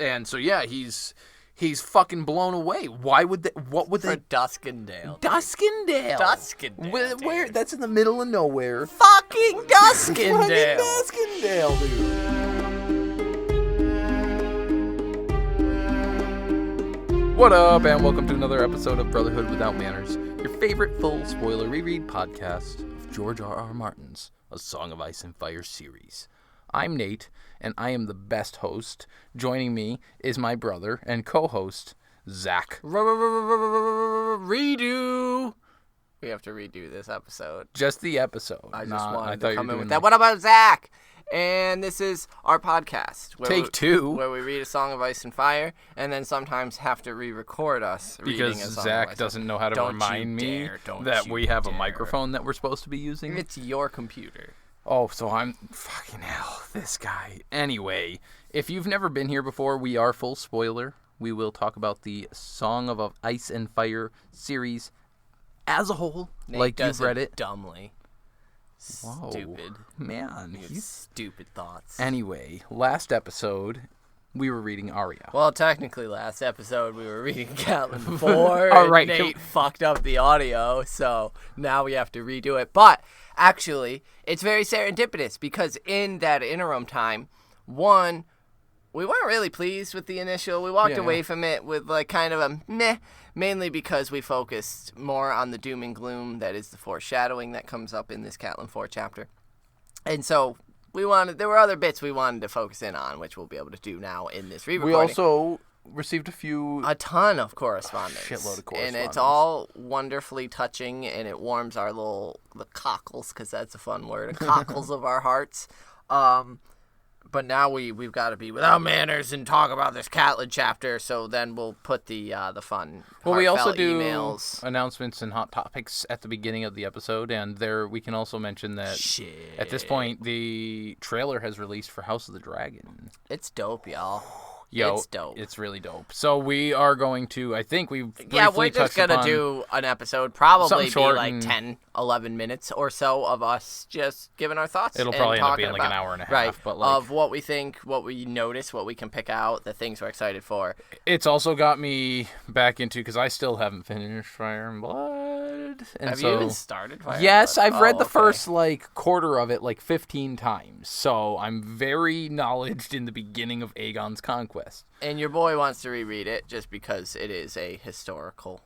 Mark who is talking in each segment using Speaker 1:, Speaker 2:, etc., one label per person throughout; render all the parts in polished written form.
Speaker 1: And so, yeah, he's fucking blown away. Why would they... What would they...
Speaker 2: Duskendale.
Speaker 1: Duskendale.
Speaker 2: Duskendale.
Speaker 1: Where? That's in the middle of nowhere.
Speaker 2: Fucking Duskendale.
Speaker 1: Fucking Duskendale, dude. What up, and welcome to another episode of Brotherhood Without Manners, your favorite full spoiler reread podcast of George R.R. Martin's A Song of Ice and Fire series. I'm Nate, and I am the best host. Joining me is my brother and co-host, Zach.
Speaker 2: Redo. We have to redo this episode.
Speaker 1: Just the episode.
Speaker 2: I just wanted to come in with that. What about Zach? And this is our podcast.
Speaker 1: Take two.
Speaker 2: Where we read A Song of Ice and Fire, and then sometimes have to re-record us reading A Song of Ice.
Speaker 1: Because Zach doesn't know how to remind me that we have a microphone that we're supposed to be using.
Speaker 2: It's your computer.
Speaker 1: Oh, so I'm... Fucking hell, this guy. Anyway, if you've never been here before, we are full spoiler. We will talk about the Song of Ice and Fire series as a whole,
Speaker 2: Nate
Speaker 1: like you've read it.
Speaker 2: Dumbly.
Speaker 1: Whoa.
Speaker 2: Stupid.
Speaker 1: Man,
Speaker 2: he's stupid thoughts.
Speaker 1: Anyway, last episode, we were reading Arya.
Speaker 2: Well, technically, last episode, we were reading Catelyn 4.
Speaker 1: All right.
Speaker 2: Nate fucked up the audio, so now we have to redo it. But, actually, it's very serendipitous, because in that interim time, one, we weren't really pleased with the initial. We walked away from it with, like, kind of a meh, mainly because we focused more on the doom and gloom that is the foreshadowing that comes up in this Catelyn 4 chapter. And so there were other bits we wanted to focus in on, which we'll be able to do now in this re-recording.
Speaker 1: We also received a ton of correspondence.
Speaker 2: Shitload of correspondence. And it's all wonderfully touching, and it warms the cockles, because that's a fun word, the cockles of our hearts. But now we've got to be without manners and talk about this Catelyn chapter. So then we'll put the fun.
Speaker 1: Well, we also do
Speaker 2: emails.
Speaker 1: Announcements and hot topics at the beginning of the episode, and there we can also mention that at this point the trailer has released for House of the Dragon.
Speaker 2: It's dope, y'all.
Speaker 1: Yo,
Speaker 2: it's dope.
Speaker 1: It's really dope. So we are going to, I think we've briefly
Speaker 2: we're just going to do an episode, probably be like 10, 11 minutes or so of us just giving our thoughts.
Speaker 1: It'll probably end up being like an hour and a half.
Speaker 2: Right,
Speaker 1: but like,
Speaker 2: of what we think, what we notice, what we can pick out, the things we're excited for.
Speaker 1: It's also got me back into, because I still haven't finished Fire and Blood. And
Speaker 2: Have you even started Fire
Speaker 1: Yes,
Speaker 2: and Blood?
Speaker 1: I've read the first quarter of it 15 times. So I'm very knowledgeable in the beginning of Aegon's conquest.
Speaker 2: And your boy wants to reread it just because it is a historical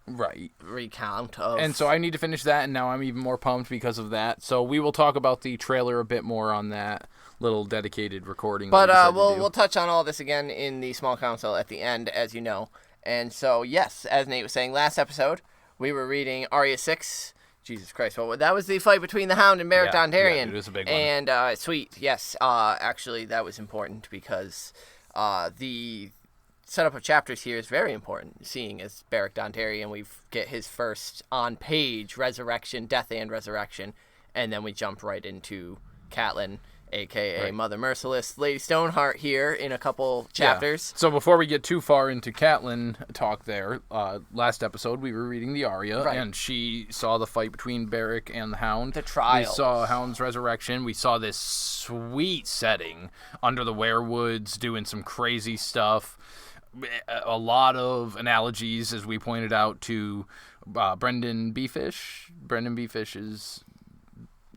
Speaker 2: recount of...
Speaker 1: And so I need to finish that, and now I'm even more pumped because of that. So we will talk about the trailer a bit more on that little dedicated recording.
Speaker 2: But we'll touch on all this again in the small council at the end, as you know. And so, yes, as Nate was saying, last episode, we were reading Arya 6... Jesus Christ. Well, that was the fight between the Hound and Beric Dondarrion.
Speaker 1: Yeah, it was a big one.
Speaker 2: And, sweet, yes. Actually, that was important because the setup of chapters here is very important, seeing as Beric Dondarrion, we get his first on-page resurrection, death and resurrection, and then we jump right into Catelyn, a.k.a. Mother Merciless, Lady Stoneheart here in a couple chapters.
Speaker 1: Yeah. So before we get too far into Catelyn talk there, last episode we were reading the Arya, and she saw the fight between Beric and the Hound.
Speaker 2: The trials.
Speaker 1: We saw Hound's resurrection. We saw this sweet setting under the weirwoods doing some crazy stuff. A lot of analogies, as we pointed out, to Brendan Beefish. Brendan Beefish is...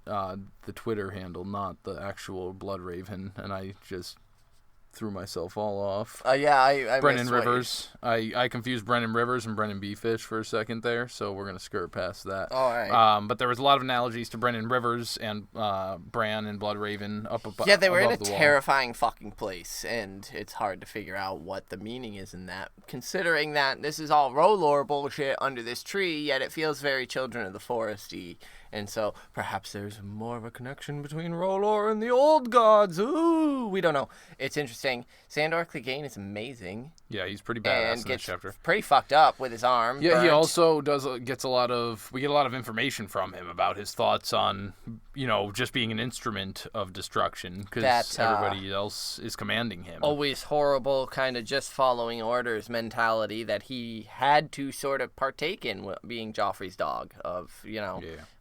Speaker 1: the Twitter handle, not the actual Blood Raven, and I just threw myself all off.
Speaker 2: I
Speaker 1: Brendan Rivers. I confused Brendan Rivers and Brendan Beefish for a second there, so we're going to skirt past that.
Speaker 2: All right.
Speaker 1: But there was a lot of analogies to Brendan Rivers and Bran and Blood Raven up above.
Speaker 2: Yeah, they were in a terrifying fucking place, and it's hard to figure out what the meaning is in that, considering that this is all Rolor bullshit under this tree, yet it feels very Children of the Forest-y. And so perhaps there's more of a connection between Rolor and the old gods. Ooh, we don't know. It's interesting. Sandor Clegane is amazing.
Speaker 1: Yeah, he's pretty badass in this chapter.
Speaker 2: Pretty fucked up with his arm.
Speaker 1: Yeah,
Speaker 2: burnt.
Speaker 1: he also gets a lot of information from him about his thoughts on, just being an instrument of destruction, because everybody else is commanding him.
Speaker 2: Always horrible, kind of just following orders mentality that he had to sort of partake in, being Joffrey's dog, of,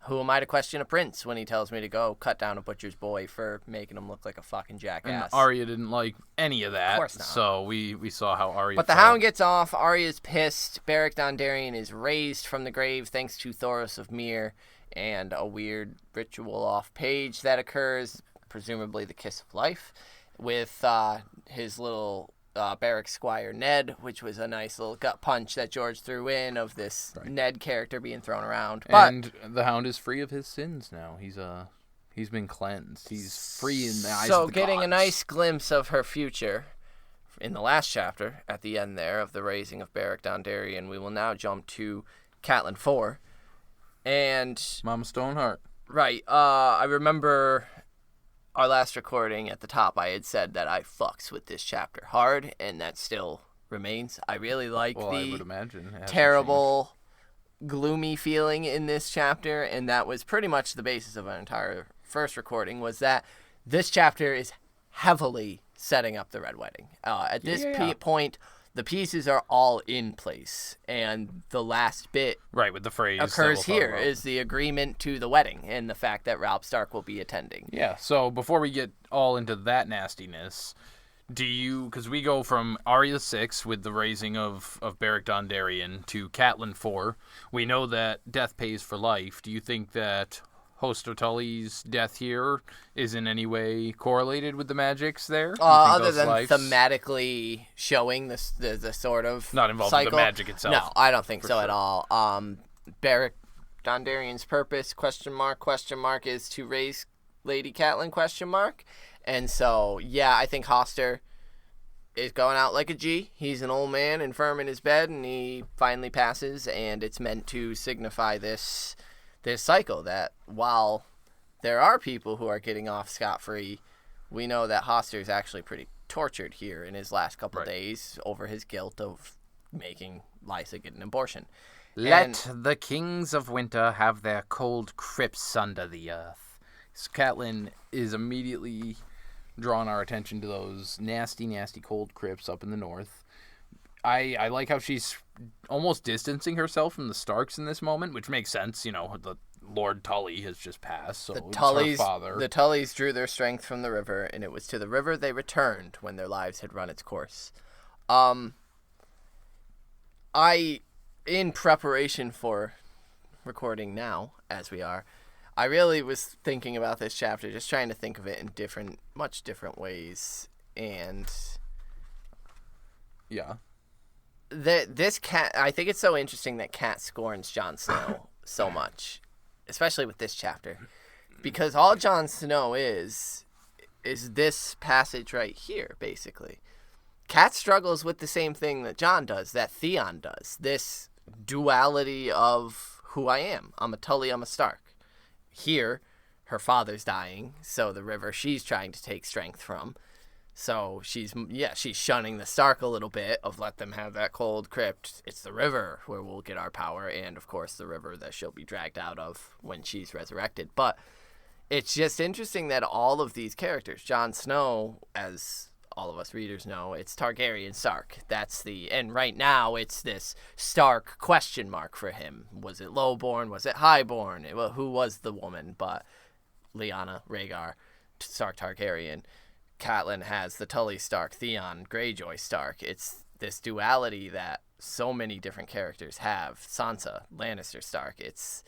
Speaker 2: who am I to question a prince when he tells me to go cut down a butcher's boy for making him look like a fucking jackass?
Speaker 1: And Arya didn't like any of that.
Speaker 2: Of course not.
Speaker 1: So we saw how Arya
Speaker 2: But the
Speaker 1: felt.
Speaker 2: Hound gets off. Arya's pissed. Beric Dondarrion is raised from the grave thanks to Thoros of Myr and a weird ritual off page that occurs, presumably the Kiss of Life, with his little Beric Squire Ned, which was a nice little gut punch that George threw in of this Ned character being thrown around. But
Speaker 1: and the Hound is free of his sins now. He's been cleansed. He's free in the eyes of the
Speaker 2: So getting
Speaker 1: gods.
Speaker 2: a nice glimpse of her future in the last chapter, at the end there, of the raising of Beric Dondarrion, we will now jump to Catelyn 4. And
Speaker 1: Mama Stoneheart.
Speaker 2: right, I remember our last recording at the top, I had said that I fucks with this chapter hard, and that still remains. I really like
Speaker 1: Well, I would
Speaker 2: the
Speaker 1: imagine. It hasn't
Speaker 2: terrible, gloomy feeling in this chapter, and that was pretty much the basis of our entire first recording, was that this chapter is heavily setting up the Red Wedding. At this point, the pieces are all in place, and the last bit
Speaker 1: right, with the phrase
Speaker 2: occurs here is the agreement to the wedding and the fact that Robb Stark will be attending.
Speaker 1: Yeah, so before we get all into that nastiness, because we go from Arya 6 with the raising of Beric Dondarrion to Catelyn 4, we know that death pays for life. Do you think that Hoster Tully's death here is in any way correlated with the magics there?
Speaker 2: Other than thematically showing the sort of
Speaker 1: not involved
Speaker 2: cycle.
Speaker 1: with the magic itself.
Speaker 2: No, I don't think so
Speaker 1: sure.
Speaker 2: at all. Beric Dondarrion's purpose, question mark, is to raise Lady Catelyn, ? And so, yeah, I think Hoster is going out like a G. He's an old man, infirm in his bed, and he finally passes, and it's meant to signify this cycle that while there are people who are getting off scot-free, we know that Hoster is actually pretty tortured here in his last couple days over his guilt of making Lysa get an abortion.
Speaker 1: Let the kings of winter have their cold crypts under the earth. So Catelyn is immediately drawing our attention to those nasty, nasty cold crypts up in the north. I like how she's almost distancing herself from the Starks in this moment, which makes sense. You know, the Lord Tully has just passed, so it's her father.
Speaker 2: The Tullys drew their strength from the river, and it was to the river they returned when their lives had run its course. In preparation for recording now, as we are, I really was thinking about this chapter, just trying to think of it in much different ways, and
Speaker 1: yeah.
Speaker 2: This cat, I think it's so interesting that Cat scorns Jon Snow so much, especially with this chapter, because all Jon Snow is this passage right here, basically. Cat struggles with the same thing that Jon does, that Theon does, this duality of who I am. I'm a Tully, I'm a Stark. Here, her father's dying, so the river she's trying to take strength from. So she's shunning the Stark a little bit of let them have that cold crypt. It's the river where we'll get our power, and of course the river that she'll be dragged out of when she's resurrected. But it's just interesting that all of these characters, Jon Snow, as all of us readers know, it's Targaryen Stark. And right now it's this Stark ? For him. Was it lowborn? Was it highborn? Who was the woman? But Lyanna, Rhaegar, Stark Targaryen. Catelyn has the Tully Stark, Theon, Greyjoy Stark. It's this duality that so many different characters have. Sansa, Lannister Stark. It's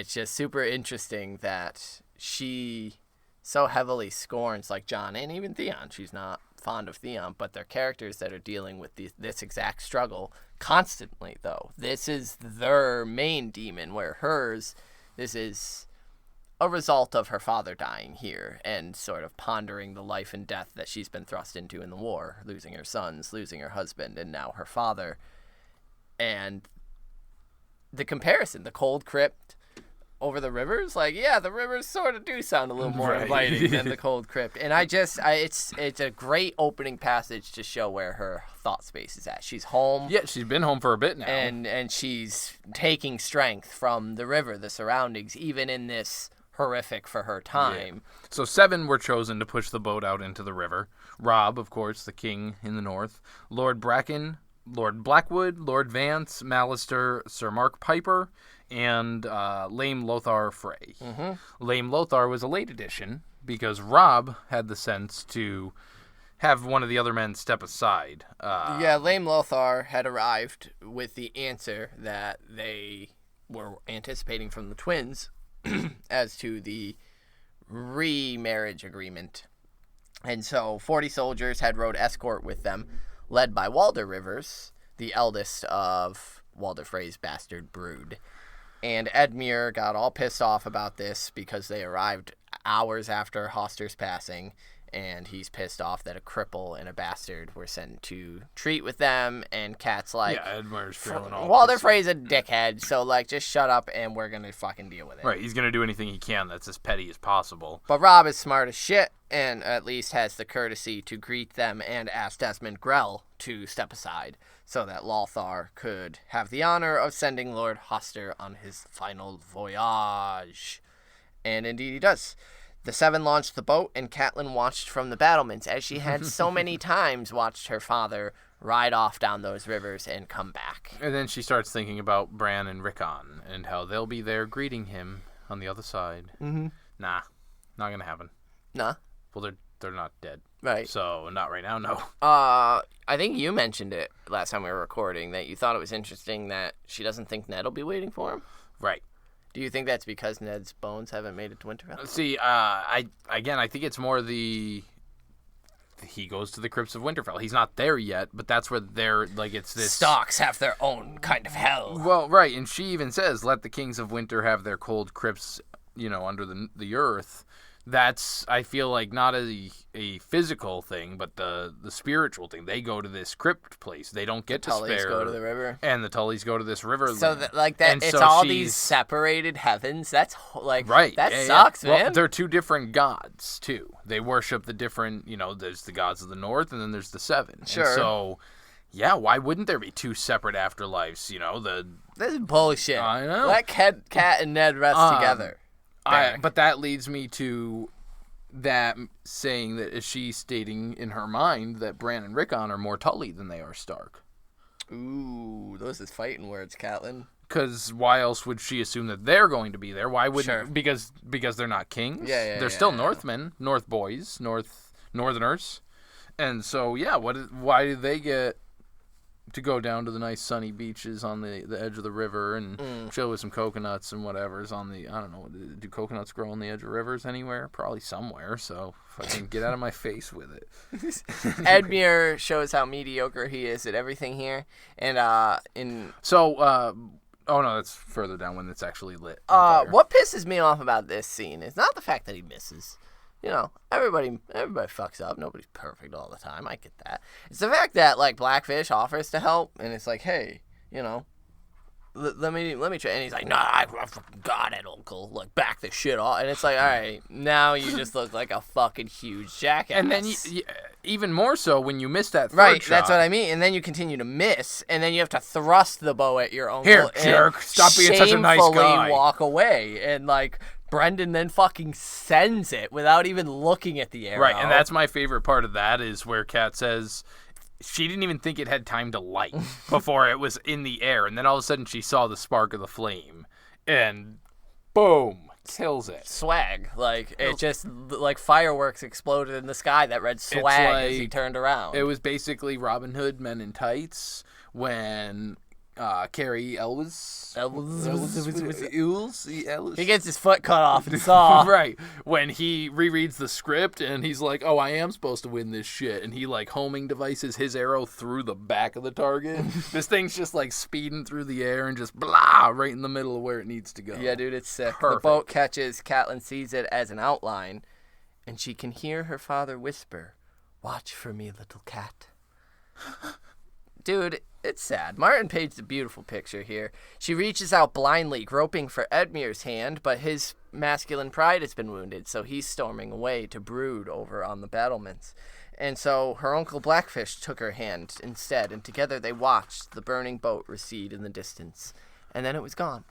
Speaker 2: just super interesting that she so heavily scorns like Jon and even Theon. She's not fond of Theon, but they're characters that are dealing with this exact struggle constantly, though. This is their main demon, where hers, this is a result of her father dying here and sort of pondering the life and death that she's been thrust into in the war, losing her sons, losing her husband, and now her father. And the comparison, the cold crypt over the rivers, the rivers sort of do sound a little more inviting than the cold crypt. And it's a great opening passage to show where her thought space is at. She's home.
Speaker 1: Yeah, she's been home for a bit now.
Speaker 2: And she's taking strength from the river, the surroundings, even in this horrific for her time.
Speaker 1: Yeah. So 7 were chosen to push the boat out into the river. Robb, of course, the king in the north. Lord Bracken, Lord Blackwood, Lord Vance, Mallister, Sir Mark Piper, and Lame Lothar Frey. Lame Lothar was a late addition because Robb had the sense to have one of the other men step aside.
Speaker 2: Lame Lothar had arrived with the answer that they were anticipating from the twins as to the remarriage agreement. And so 40 soldiers had rode escort with them, led by Walder Rivers, the eldest of Walder Frey's bastard brood. And Edmure got all pissed off about this because they arrived hours after Hoster's passing, and he's pissed off that a cripple and a bastard were sent to treat with them, and Cat's like...
Speaker 1: Yeah, Edmure's feeling all
Speaker 2: Walder
Speaker 1: pissed.
Speaker 2: Frey's a dickhead, so, just shut up and we're gonna fucking deal with it.
Speaker 1: Right, he's going to do anything he can that's as petty as possible.
Speaker 2: But Robb is smart as shit, and at least has the courtesy to greet them and ask Desmond Grell to step aside, so that Lothar could have the honor of sending Lord Hoster on his final voyage. And indeed he does. The seven launched the boat, and Catelyn watched from the battlements, as she had so many times watched her father ride off down those rivers and come back.
Speaker 1: And then she starts thinking about Bran and Rickon, and how they'll be there greeting him on the other side.
Speaker 2: Mm-hmm.
Speaker 1: Nah, not going to happen.
Speaker 2: Nah.
Speaker 1: Well, they're not dead.
Speaker 2: Right.
Speaker 1: So, not right now, no.
Speaker 2: I think you mentioned it last time we were recording, that you thought it was interesting that she doesn't think Ned will be waiting for him.
Speaker 1: Right.
Speaker 2: Do you think that's because Ned's bones haven't made it to Winterfell?
Speaker 1: See, I think it's more he goes to the crypts of Winterfell. He's not there yet, but that's where it's this...
Speaker 2: Starks have their own kind of hell.
Speaker 1: Well, right, and she even says, let the kings of winter have their cold crypts, under the earth. That's, I feel like, not a physical thing, but the spiritual thing. They go to this crypt place. They don't get to spare.
Speaker 2: The Tullys go to the river.
Speaker 1: And the Tullys go to this river.
Speaker 2: So, it's
Speaker 1: so
Speaker 2: all these separated heavens. That's,
Speaker 1: right.
Speaker 2: That sucks, man.
Speaker 1: Well, they're two different gods, too. They worship the different, there's the gods of the north, and then there's the seven.
Speaker 2: Sure.
Speaker 1: And so, yeah, why wouldn't there be two separate afterlives,
Speaker 2: This is bullshit.
Speaker 1: I know.
Speaker 2: Let Cat and Ned rest together.
Speaker 1: But that leads me to that saying that is she stating in her mind that Bran and Rickon are more Tully than they are Stark.
Speaker 2: Ooh, those is fighting words, Catelyn.
Speaker 1: Because why else would she assume that they're going to be there? Why wouldn't?
Speaker 2: Sure.
Speaker 1: Because they're not kings.
Speaker 2: They're
Speaker 1: still Northmen, North boys, Northerners, and so why did they get to go down to the nice sunny beaches on the edge of the river and chill with some coconuts and whatever's on the, I don't know, do coconuts grow on the edge of rivers anywhere? Probably somewhere, so fucking get out of my face with it.
Speaker 2: Edmure shows how mediocre he is at everything here, and
Speaker 1: oh no, that's further down when it's actually lit.
Speaker 2: What pisses me off about this scene is not the fact that he misses. Everybody fucks up. Nobody's perfect all the time. I get that. It's the fact that Blackfish offers to help, and it's like, hey, let me try. And he's like, nah, I fucking got it, Uncle. Back the shit off. And it's like, all right, now you just look like a fucking huge jackass.
Speaker 1: And then even more so when you miss that third
Speaker 2: right,
Speaker 1: shot.
Speaker 2: that's what I mean. And then you continue to miss, and then you have to thrust the bow at your uncle.
Speaker 1: Here, jerk, stop being such a nice guy.
Speaker 2: Shamefully walk away, and Brendan then fucking sends it without even looking at the arrow.
Speaker 1: Right, and that's my favorite part of that is where Kat says she didn't even think it had time to light before it was in the air, and then all of a sudden she saw the spark of the flame, and boom, kills it.
Speaker 2: Swag. It just, fireworks exploded in the sky that read swag as he turned around.
Speaker 1: It was basically Robin Hood Men in Tights when... Carrie Elwes.
Speaker 2: He gets his foot cut off and saw.
Speaker 1: Right. When he rereads the script and he's like, oh, I am supposed to win this shit. And he homing devices his arrow through the back of the target. This thing's just speeding through the air and just blah, right in the middle of where it needs to go.
Speaker 2: Yeah, dude, it's sick.
Speaker 1: Perfect.
Speaker 2: The boat catches, Catelyn sees it as an outline, and she can hear her father whisper, watch for me, little cat. Dude, it's sad. Martin paints a beautiful picture here. She reaches out blindly, groping for Edmure's hand, but his masculine pride has been wounded, so he's storming away to brood over on the battlements. And so her uncle Blackfish took her hand instead, and together they watched the burning boat recede in the distance. And then it was gone.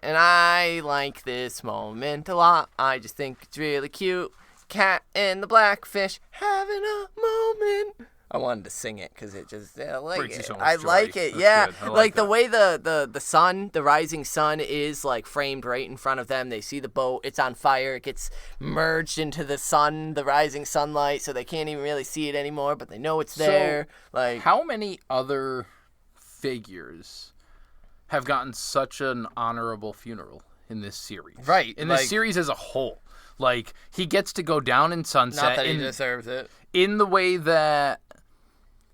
Speaker 2: And I like this moment a lot. I just think it's really cute. Cat and the Blackfish having a moment. I wanted to sing it because it just
Speaker 1: Brings you so much
Speaker 2: I
Speaker 1: joy.
Speaker 2: like it.
Speaker 1: That's
Speaker 2: Yeah,
Speaker 1: good. I
Speaker 2: like the
Speaker 1: that.
Speaker 2: way the sun, the rising sun, is like framed right in front of them. They see the boat. It's on fire. It gets merged into the sun, the rising sunlight, so they can't even really see it anymore. But they know it's there. Like,
Speaker 1: how many other figures have gotten such an honorable funeral in this series?
Speaker 2: Right,
Speaker 1: In this series as a whole. Like, he gets to go down in sunset.
Speaker 2: not that he deserves it.
Speaker 1: In the way that,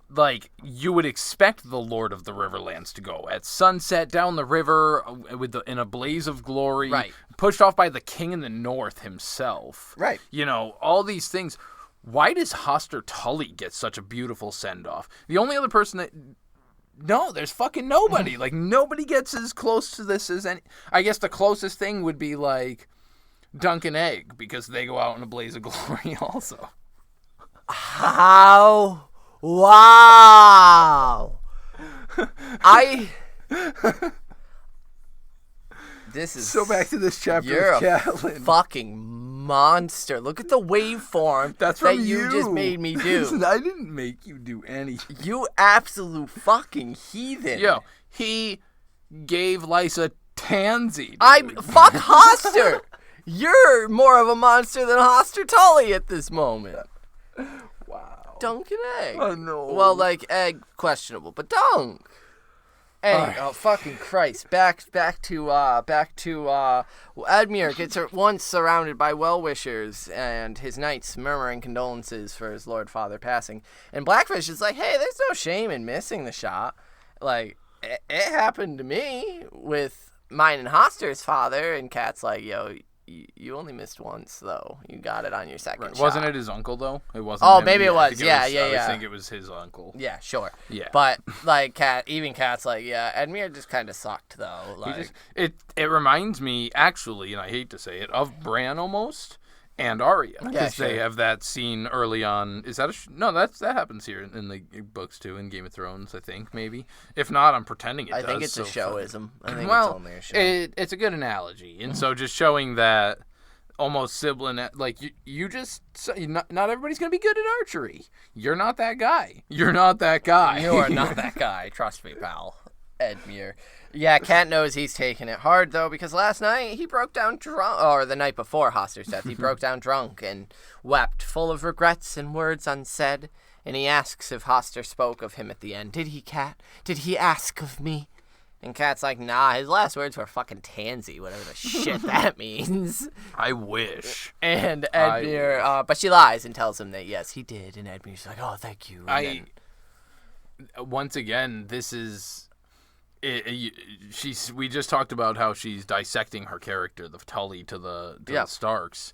Speaker 1: like, you would expect the Lord of the Riverlands to go. At sunset, down the river, in a blaze of glory.
Speaker 2: Right.
Speaker 1: Pushed off by the King in the North himself.
Speaker 2: Right.
Speaker 1: You know, all these things. Why does Hoster Tully get such a beautiful send-off? The only other person that... No, there's fucking nobody. Like, nobody gets as close to this as any... I guess the closest thing would be, like, Dunk and Egg, because they go out in a blaze of glory also.
Speaker 2: How? Wow. This is
Speaker 1: So back to this chapter
Speaker 2: you're
Speaker 1: of
Speaker 2: a
Speaker 1: Catelyn.
Speaker 2: fucking monster. Look at the waveform
Speaker 1: That's
Speaker 2: that
Speaker 1: from
Speaker 2: you just made me do.
Speaker 1: I didn't make you do anything.
Speaker 2: You absolute fucking heathen.
Speaker 1: Yo, he gave Lysa tansy.
Speaker 2: Fuck Hoster. You're more of a monster than Hoster Tully at this moment.
Speaker 1: Wow.
Speaker 2: Dunk and Egg.
Speaker 1: Oh, no.
Speaker 2: Well, like, Egg, questionable, but Dunk. Anyway, oh fucking Christ! Back to Edmure gets once surrounded by well-wishers and his knights murmuring condolences for his lord father passing, and Blackfish is like, "Hey, there's no shame in missing the shot. Like, it happened to me with mine and Hoster's father." And Cat's like, "Yo, you only missed once, though. You got it on your second shot."
Speaker 1: Wasn't it his uncle, though? It wasn't.
Speaker 2: Oh,
Speaker 1: him.
Speaker 2: maybe it was.
Speaker 1: I think it was his uncle.
Speaker 2: Yeah, sure.
Speaker 1: Yeah.
Speaker 2: But like Cat's like, yeah, Edmure just kind of sucked though. Like,
Speaker 1: it reminds me, actually, and I hate to say it, of Bran almost and Arya, because they have that scene early on. Is that no? That happens here in the books too, in Game of Thrones, I think maybe. If not, I'm pretending it does.
Speaker 2: I think it's a showism. I think
Speaker 1: well,
Speaker 2: it's only a show.
Speaker 1: It's a good analogy, and so just showing that almost sibling, like you just not everybody's gonna be good at archery. You're not that guy. You're not that guy.
Speaker 2: You are not that guy. Trust me, pal. Edmure. Yeah, Cat knows he's taking it hard, though, because last night he broke down drunk, or the night before Hoster's death, he broke down drunk and wept, full of regrets and words unsaid, and he asks if Hoster spoke of him at the end. Did he, Cat? Did he ask of me? And Cat's like, nah, his last words were fucking tansy, whatever the shit that means.
Speaker 1: I wish.
Speaker 2: And Edmure, but she lies and tells him that, yes, he did, and Edmure's like, oh, thank you.
Speaker 1: Once again, this is... we just talked about how she's dissecting her character, the Tully to the Starks.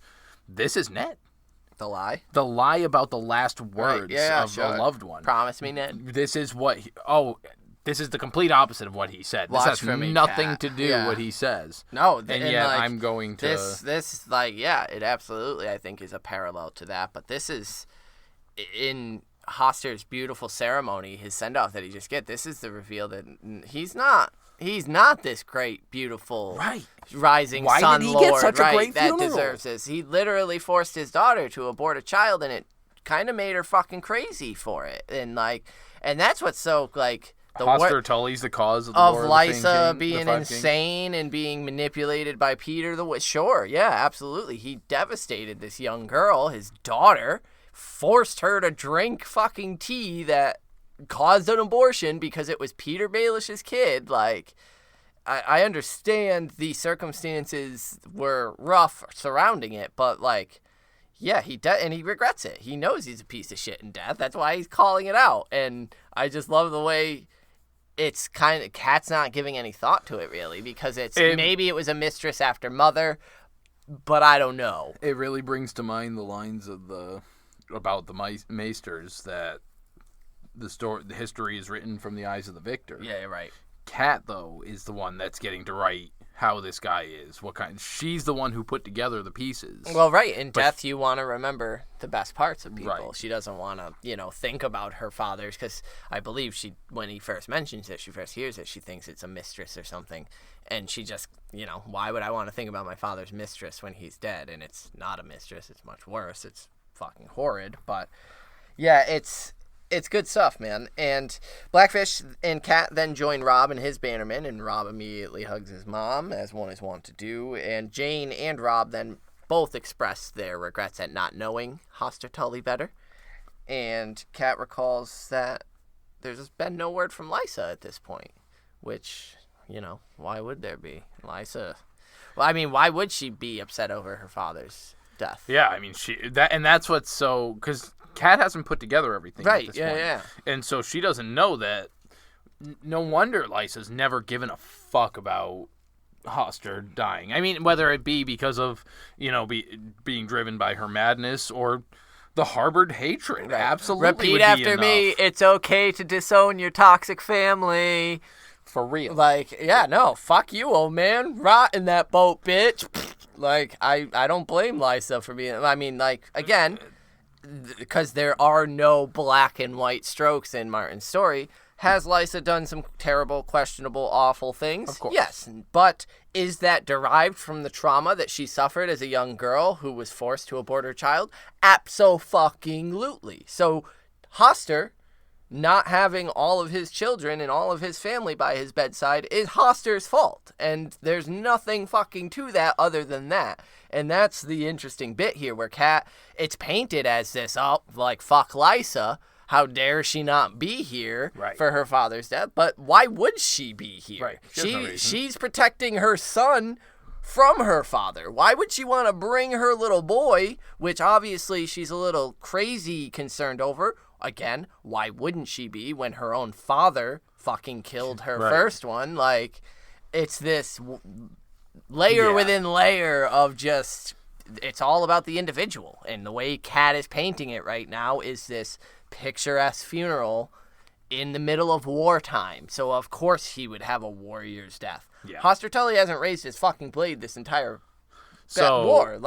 Speaker 1: This is Ned.
Speaker 2: The lie?
Speaker 1: The lie about the last words of a loved one.
Speaker 2: Promise me, Ned.
Speaker 1: This is what... this is the complete opposite of what he said. This has nothing to do with what he says.
Speaker 2: No.
Speaker 1: And yet like, I'm going to...
Speaker 2: This, like, yeah, it absolutely, I think, is a parallel to that. But this is... In Hoster's beautiful ceremony, his send-off that he just get, this is the reveal that he's not this great, beautiful, rising sun lord. Why did he get such a great funeral? That deserves this. He literally forced his daughter to abort a child, and it kind of made her fucking crazy for it. And that's what's so, like...
Speaker 1: Hoster Tully's the cause of the war
Speaker 2: Lysa being insane and being manipulated by Peter. Sure, yeah, absolutely. He devastated this young girl, his daughter, forced her to drink fucking tea that caused an abortion because it was Peter Baelish's kid. Like, I understand the circumstances were rough surrounding it, but like, yeah, and he regrets it. He knows he's a piece of shit in death. That's why he's calling it out. And I just love the way it's kind of, Cat's not giving any thought to it really, because maybe it was a mistress after mother, but I don't know.
Speaker 1: It really brings to mind the lines of about the maesters that the history is written from the eyes of the victor.
Speaker 2: Yeah, you're right.
Speaker 1: Cat, though, is the one that's getting to write how this guy is. She's the one who put together the pieces.
Speaker 2: Well, right. In death, you want to remember the best parts of people.
Speaker 1: Right.
Speaker 2: She doesn't want to, think about her father's, because I believe when he first mentions it, she first hears it, she thinks it's a mistress or something. And she just, why would I want to think about my father's mistress when he's dead? And it's not a mistress. It's much worse. It's fucking horrid. But, yeah, It's good stuff, man. And Blackfish and Cat then join Robb and his bannermen, and Robb immediately hugs his mom, as one is wont to do. And Jane and Robb then both express their regrets at not knowing Hoster Tully better. And Cat recalls that there's been no word from Lysa at this point, which, why would there be? Lysa... Well, I mean, why would she be upset over her father's death?
Speaker 1: Yeah, I mean, that's what's so... Because Cat hasn't put together everything
Speaker 2: right,
Speaker 1: at this point.
Speaker 2: Yeah.
Speaker 1: And so she doesn't know that. No wonder Lysa's never given a fuck about Hoster dying. I mean, whether it be because of, being driven by her madness or the harbored hatred. Right. Absolutely.
Speaker 2: Repeat after me. It's okay to disown your toxic family.
Speaker 1: For real.
Speaker 2: Fuck you, old man. Rot in that boat, bitch. I don't blame Lysa for being... I mean, again... because there are no black and white strokes in Martin's story, has Lysa done some terrible, questionable, awful things?
Speaker 1: Of course.
Speaker 2: Yes, but is that derived from the trauma that she suffered as a young girl who was forced to abort her child? Abso-fucking-lutely. So, Hoster, not having all of his children and all of his family by his bedside is Hoster's fault. And there's nothing fucking to that other than that. And that's the interesting bit here where Cat, it's painted as this, fuck Lysa. How dare she not be here for her father's death? But why would she be here?
Speaker 1: Right.
Speaker 2: She's protecting her son from her father. Why would she want to bring her little boy, which obviously she's a little crazy concerned over? Again, why wouldn't she be when her own father fucking killed her first one? It's this layer within layer of just... It's all about the individual. And the way Cat is painting it right now is this picturesque funeral in the middle of wartime. So, of course, he would have a warrior's death. Yeah. Hoster Tully hasn't raised his fucking blade this entire war.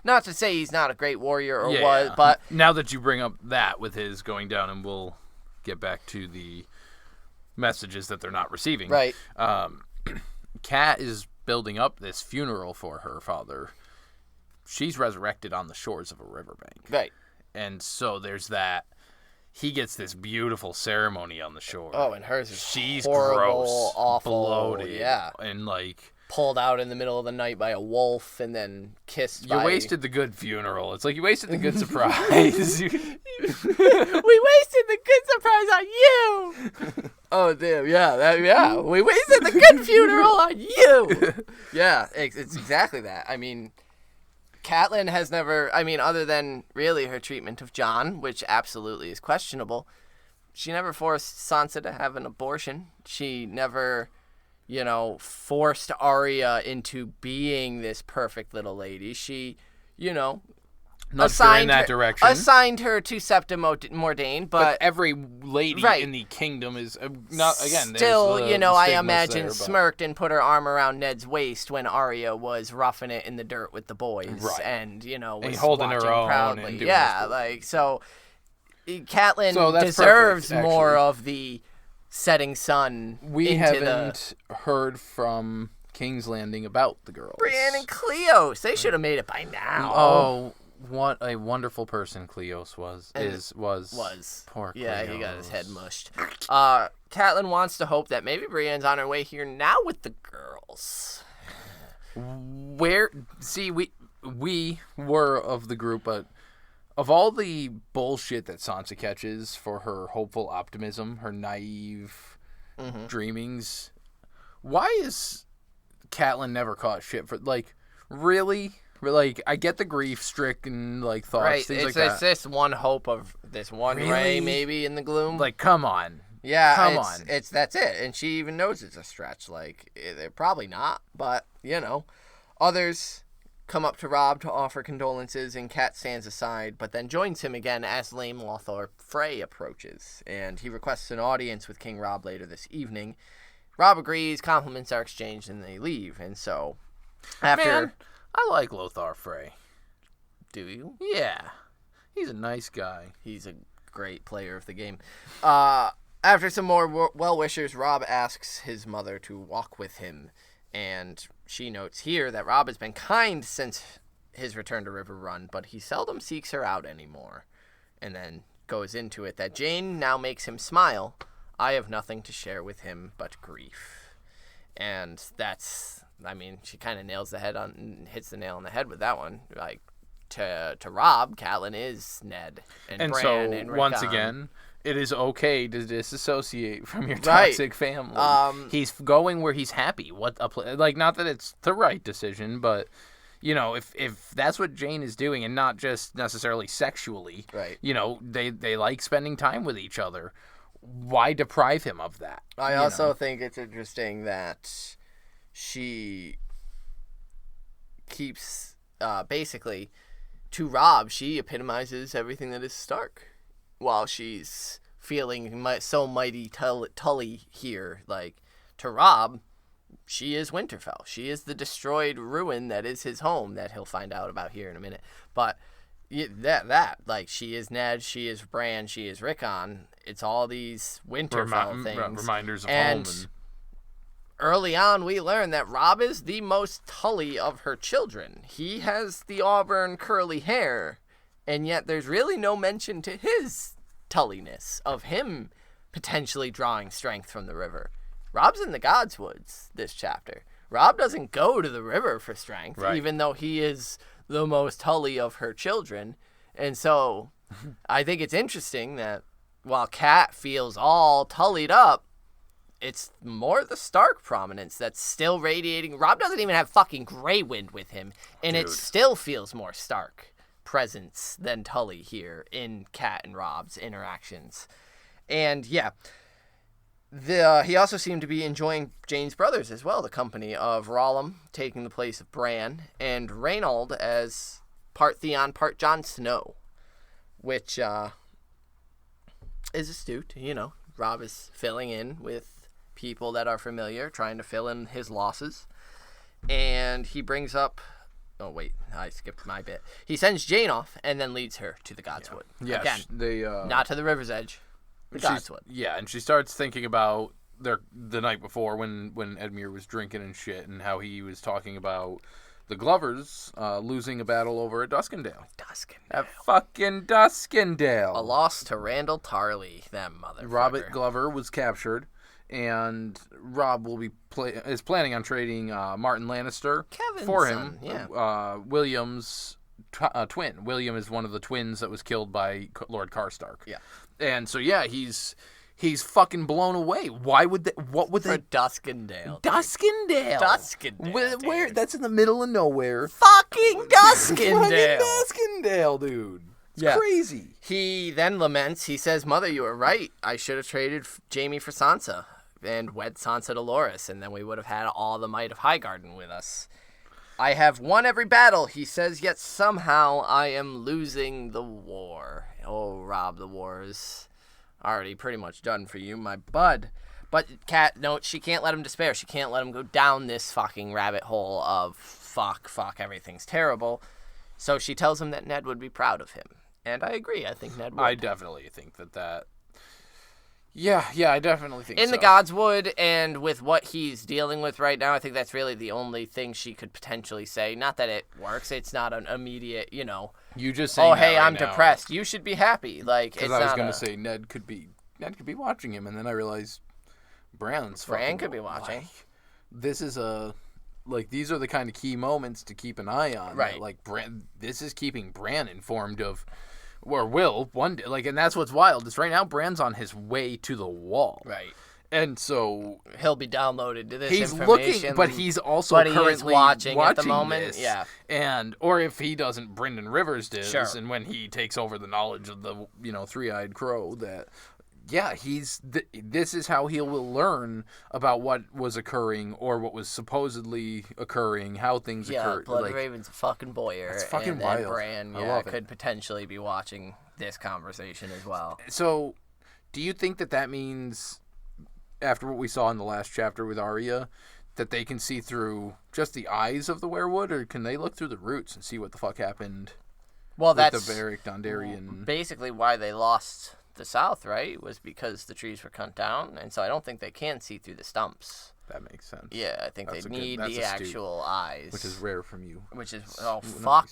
Speaker 2: Not to say he's not a great warrior or was, but...
Speaker 1: Now that you bring up that with his going down, and we'll get back to the messages that they're not receiving.
Speaker 2: Right.
Speaker 1: Cat is building up this funeral for her father. She's resurrected on the shores of a riverbank.
Speaker 2: Right.
Speaker 1: And so there's that. He gets this beautiful ceremony on the shore.
Speaker 2: Oh, and hers is
Speaker 1: She's
Speaker 2: horrible,
Speaker 1: gross,
Speaker 2: awful,
Speaker 1: bloated,
Speaker 2: yeah.
Speaker 1: And
Speaker 2: pulled out in the middle of the night by a wolf and then kissed
Speaker 1: by... You wasted the good funeral. It's like you wasted the good surprise.
Speaker 2: We wasted the good surprise on you. Oh, damn, yeah. We wasted the good funeral on you. Yeah, it's exactly that. I mean... Catelyn has never, other than really her treatment of Jon, which absolutely is questionable, she never forced Sansa to have an abortion. She never, forced Arya into being this perfect little lady. She,
Speaker 1: assigned
Speaker 2: her to Septa Mordain, but
Speaker 1: every lady in the kingdom is not again.
Speaker 2: Still, I imagine smirked and put her arm around Ned's waist when Arya was roughing it in the dirt with the boys, and was
Speaker 1: and holding her own
Speaker 2: proudly.
Speaker 1: And
Speaker 2: Catelyn deserves more of the setting sun.
Speaker 1: We haven't heard from King's Landing about the girls.
Speaker 2: Brienne and Cleos. They should have made it by now.
Speaker 1: Oh. What a wonderful person Cleos was. Poor Cleos.
Speaker 2: Yeah, he got his head mushed. Catelyn wants to hope that maybe Brienne's on her way here now with the girls.
Speaker 1: We were of the group, but of all the bullshit that Sansa catches for her hopeful optimism, her naive dreamings, why is Catelyn never caught shit for, really? I get the grief-stricken, thoughts, things like that.
Speaker 2: It's this one hope of this one ray, maybe, in the gloom.
Speaker 1: Come on.
Speaker 2: Yeah,
Speaker 1: come on.
Speaker 2: That's it. And she even knows it's a stretch. They're probably not, but, Others come up to Robb to offer condolences, and Cat stands aside, but then joins him again as Lame Lothar Frey approaches. And he requests an audience with King Robb later this evening. Robb agrees, compliments are exchanged, and they leave. And so, after...
Speaker 1: I like Lothar Frey.
Speaker 2: Do you?
Speaker 1: Yeah. He's a nice guy.
Speaker 2: He's a great player of the game. After some more well-wishers, Robb asks his mother to walk with him. And she notes here that Robb has been kind since his return to River Run, but he seldom seeks her out anymore. And then goes into it that Jane now makes him smile. I have nothing to share with him but grief. And that's, I mean, she kind of hits the nail on the head with that one. Like, to Robb, Catelyn is Ned and Bran
Speaker 1: so
Speaker 2: and
Speaker 1: once
Speaker 2: Rickon.
Speaker 1: again, it is okay to disassociate from your toxic family. He's going where he's happy. Not that it's the right decision, but you know, if that's what Jane is doing, and not just necessarily sexually,
Speaker 2: right?
Speaker 1: You know, they like spending time with each other. Why deprive him of that?
Speaker 2: I also think it's interesting that she keeps basically, to Robb, she epitomizes everything that is Stark, while she's feeling so mighty Tully here. Like, to Robb, she is Winterfell. She is the destroyed ruin that is his home, that he'll find out about here in a minute. But like, she is Ned, she is Bran, she is Rickon. It's all these Winterfell things.
Speaker 1: Reminders of
Speaker 2: and
Speaker 1: home. And
Speaker 2: early on, we learn that Robb is the most Tully of her children. He has the auburn curly hair, and yet there's really no mention to his Tulliness, of him potentially drawing strength from the river. Robb's in the Godswoods this chapter. Robb doesn't go to the river for strength,
Speaker 1: right,
Speaker 2: even though he is the most Tully of her children. And so I think it's interesting that while Cat feels all Tullied up, it's more the Stark prominence that's still radiating. Robb doesn't even have fucking Grey Wind with him, and it still feels more Stark presence than Tully here in Cat and Robb's interactions. And yeah, he also seemed to be enjoying Jane's brothers as well, the company of Rollum taking the place of Bran, and Reynold as part Theon, part Jon Snow, which is astute. You know, Robb is filling in with people that are familiar, trying to fill in his losses. And he brings up... Oh, wait. I skipped my bit. He sends Jane off and then leads her to the Godswood.
Speaker 1: Yeah,
Speaker 2: again, not to the river's edge. The Godswood.
Speaker 1: Yeah, and she starts thinking about the night before when Edmure was drinking and shit, and how he was talking about the Glovers losing a battle over at Duskendale. At fucking Duskendale.
Speaker 2: A loss to Randall Tarley, them motherfucker.
Speaker 1: Robert Glover was captured, and Robb is planning on trading Martin Lannister for him.
Speaker 2: Yeah.
Speaker 1: William's twin. William is one of the twins that was killed by Lord Karstark.
Speaker 2: Yeah.
Speaker 1: And so yeah, he's fucking blown away. Why would they? What would they?
Speaker 2: Duskendale.
Speaker 1: Duskendale. Where? That's in the middle of nowhere.
Speaker 2: Fucking Duskendale.
Speaker 1: Fucking Duskendale, dude. It's crazy.
Speaker 2: He then laments. He says, "Mother, you were right. I should have traded Jaime for Sansa and wed Sansa to Loras, and then we would have had all the might of Highgarden with us. I have won every battle," he says, "yet somehow I am losing the war." Oh, Robb, the war is already pretty much done for you, my bud. But Kat notes she can't let him despair. She can't let him go down this fucking rabbit hole of fuck, everything's terrible. So she tells him that Ned would be proud of him. And I agree. I think Ned would.
Speaker 1: I definitely think that... Yeah, I definitely think so.
Speaker 2: In the Godswood, and with what he's dealing with right now, I think that's really the only thing she could potentially say. Not that it works. It's not an immediate, you know...
Speaker 1: You just saying
Speaker 2: I'm depressed. You should be happy. Like,
Speaker 1: because I was going to say Ned could be watching him, and then I realized Bran
Speaker 2: could be watching.
Speaker 1: Like, this is these are the kind of key moments to keep an eye on.
Speaker 2: Right.
Speaker 1: That, like, this is keeping Bran informed of... Or will one day, and that's what's wild is right now Bran's on his way to the wall,
Speaker 2: right?
Speaker 1: And so
Speaker 2: he'll be downloaded to this.
Speaker 1: He's
Speaker 2: information,
Speaker 1: looking, but he's also currently
Speaker 2: watching at the moment.
Speaker 1: This,
Speaker 2: yeah,
Speaker 1: or if he doesn't, Brynden Rivers does,
Speaker 2: sure.
Speaker 1: And when he takes over the knowledge of the three-eyed crow, that this is how he will learn about what was occurring or what was supposedly occurring, how things occurred.
Speaker 2: Yeah, Bloodraven's a fucking boyer.
Speaker 1: It's fucking
Speaker 2: and
Speaker 1: wild.
Speaker 2: Bran, could potentially be watching this conversation as well.
Speaker 1: So, do you think that means, after what we saw in the last chapter with Arya, that they can see through just the eyes of the werewood, or can they look through the roots and see what the fuck happened?
Speaker 2: Well,
Speaker 1: with
Speaker 2: that's
Speaker 1: the Beric Dondarrion.
Speaker 2: Basically why they lost the South, right? Was because the trees were cut down, and so I don't think they can see through the stumps.
Speaker 1: That makes sense.
Speaker 2: Yeah, I think they need the actual eyes,
Speaker 1: which is rare from you.
Speaker 2: Fuck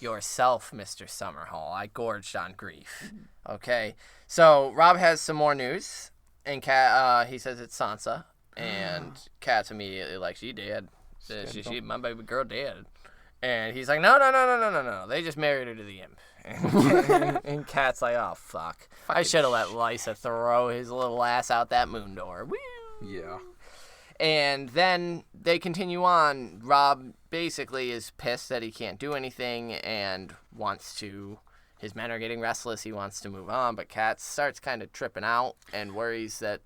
Speaker 2: yourself, Mr. Summerhall. I gorged on grief. Okay, so Robb has some more news, and he says it's Sansa, and Kat's immediately like, she dead. She my baby girl dead. And he's like, no. They just married her to the imp. And Kat's like, oh, fuck. I should have let Lysa throw his little ass out that moon door. Woo!
Speaker 1: Yeah.
Speaker 2: And then they continue on. Robb basically is pissed that he can't do anything and wants to... His men are getting restless. He wants to move on. But Kat starts kind of tripping out and worries that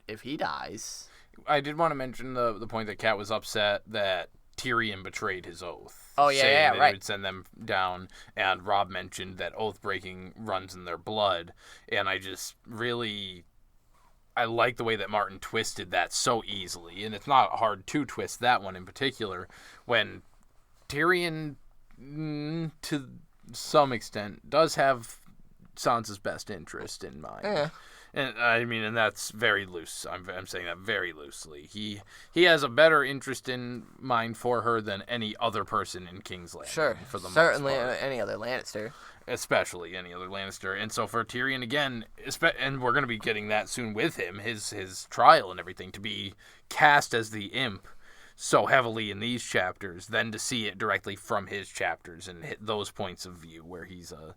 Speaker 2: if he dies...
Speaker 1: I did want to mention the point that Kat was upset that Tyrion betrayed his oath.
Speaker 2: Oh, yeah,
Speaker 1: saying that
Speaker 2: right.
Speaker 1: He would send them down, and Robb mentioned that oath-breaking runs in their blood, and I just really... I like the way that Martin twisted that so easily, and it's not hard to twist that one in particular, when Tyrion, to some extent, does have Sansa's best interest in mind.
Speaker 2: Yeah.
Speaker 1: And I mean, and that's very loose. I'm saying that very loosely. He has a better interest in mind for her than any other person in King's Landing.
Speaker 2: Sure.
Speaker 1: For the
Speaker 2: Certainly
Speaker 1: most part.
Speaker 2: any other Lannister.
Speaker 1: Especially any other Lannister. And so for Tyrion, again, and we're going to be getting that soon with him, his trial and everything, to be cast as the imp so heavily in these chapters, then to see it directly from his chapters and hit those points of view where he's a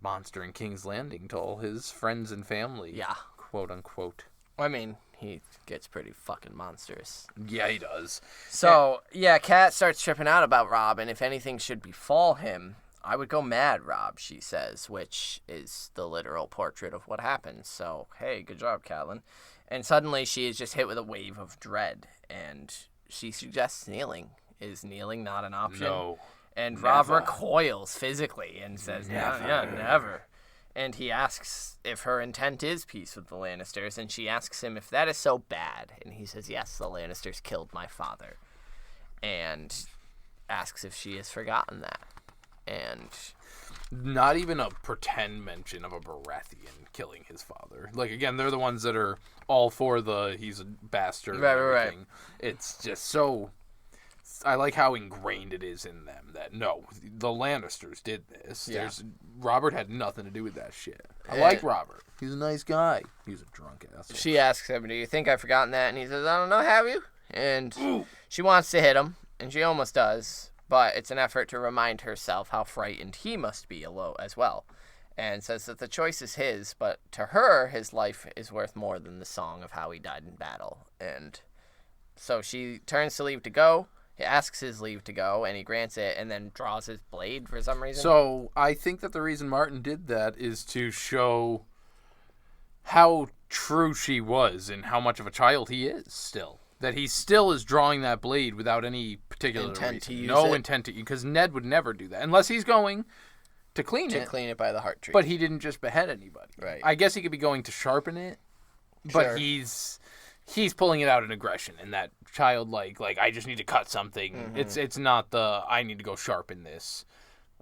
Speaker 1: monster in King's Landing to all his friends and family.
Speaker 2: Yeah.
Speaker 1: Quote unquote.
Speaker 2: I mean, he gets pretty fucking monstrous.
Speaker 1: Yeah, he does.
Speaker 2: So, Kat starts tripping out about Robb, and if anything should befall him, I would go mad, Robb, she says, which is the literal portrait of what happens. So, hey, good job, Catelyn. And suddenly she is just hit with a wave of dread, and she suggests kneeling. Is kneeling not an option?
Speaker 1: No.
Speaker 2: And
Speaker 1: Never.
Speaker 2: Robb recoils physically and says, never. And he asks if her intent is peace with the Lannisters, and she asks him if that is so bad. And he says, yes, the Lannisters killed my father. And asks if she has forgotten that. And...
Speaker 1: Not even a pretend mention of a Baratheon killing his father. Like, again, they're the ones that are all for he's a bastard and everything. Right. It's just so... I like how ingrained it is in them that, no, the Lannisters did this. Yeah. Robert had nothing to do with that shit. I like Robert. He's a nice guy. He's a drunk asshole.
Speaker 2: She asks him, do you think I've forgotten that? And he says, I don't know, have you? And she wants to hit him, and she almost does, but it's an effort to remind herself how frightened he must be as well. And says that the choice is his, but to her, his life is worth more than the song of how he died in battle. And so she turns to leave to go. He asks his leave to go, and he grants it, and then draws his blade for some reason.
Speaker 1: So I think that the reason Martin did that is to show how true she was and how much of a child he is still. That he still is drawing that blade without any particular
Speaker 2: intent to use
Speaker 1: no
Speaker 2: it.
Speaker 1: Intent to, because Ned would never do that unless he's going to clean it.
Speaker 2: To clean it by the heart tree.
Speaker 1: But he didn't just behead anybody.
Speaker 2: Right.
Speaker 1: I guess he could be going to sharpen it, but
Speaker 2: Sure.
Speaker 1: he's pulling it out in aggression and that childlike, like, I just need to cut something. Mm-hmm. It's not I need to go sharpen this.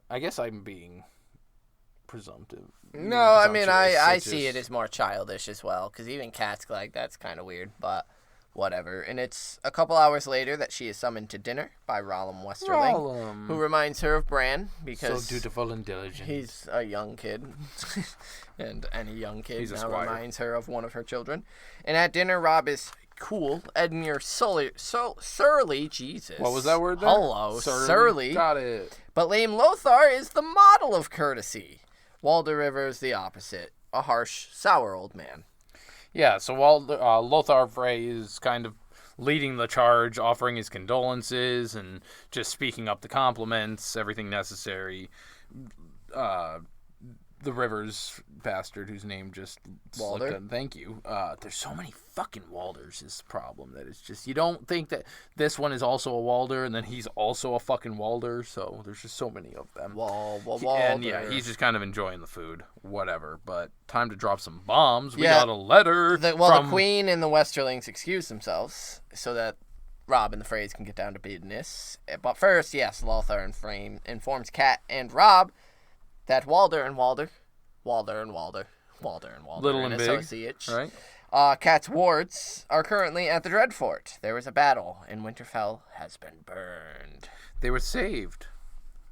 Speaker 1: I guess I'm being presumptive.
Speaker 2: No, I mean, I see it as more childish as well, because even Kat's like, that's kind of weird, but whatever. And it's a couple hours later that she is summoned to dinner by Rollum Westerling, who reminds her of Bran, because
Speaker 1: so dutiful and diligent.
Speaker 2: He's a young kid, and any young kid now reminds her of one of her children. And at dinner, Robb is cool. Edmure surly, Jesus.
Speaker 1: What was that word there?
Speaker 2: Hello, surly.
Speaker 1: Got it.
Speaker 2: But lame Lothar is the model of courtesy. Walder River is the opposite, a harsh, sour old man.
Speaker 1: Yeah, so Lothar Frey is kind of leading the charge, offering his condolences and just speaking up the compliments, everything necessary. The Rivers bastard, whose name just
Speaker 2: Walder.
Speaker 1: Slipped. Thank you. There's so many fucking Walders is the problem. That it's just, you don't think that this one is also a Walder, and then he's also a fucking Walder, so there's just so many of them.
Speaker 2: Walder.
Speaker 1: And yeah, he's just kind of enjoying the food, whatever. But time to drop some bombs. We got a letter
Speaker 2: the Queen and the Westerlings excuse themselves so that Robb and the Freys can get down to business. But first, yes, Lothar and Frame informs Kat and Robb that Walder and Walder,
Speaker 1: Little and big,
Speaker 2: associates,
Speaker 1: right?
Speaker 2: Kat's wards are currently at the Dreadfort. There was a battle, and Winterfell has been burned.
Speaker 1: They were saved.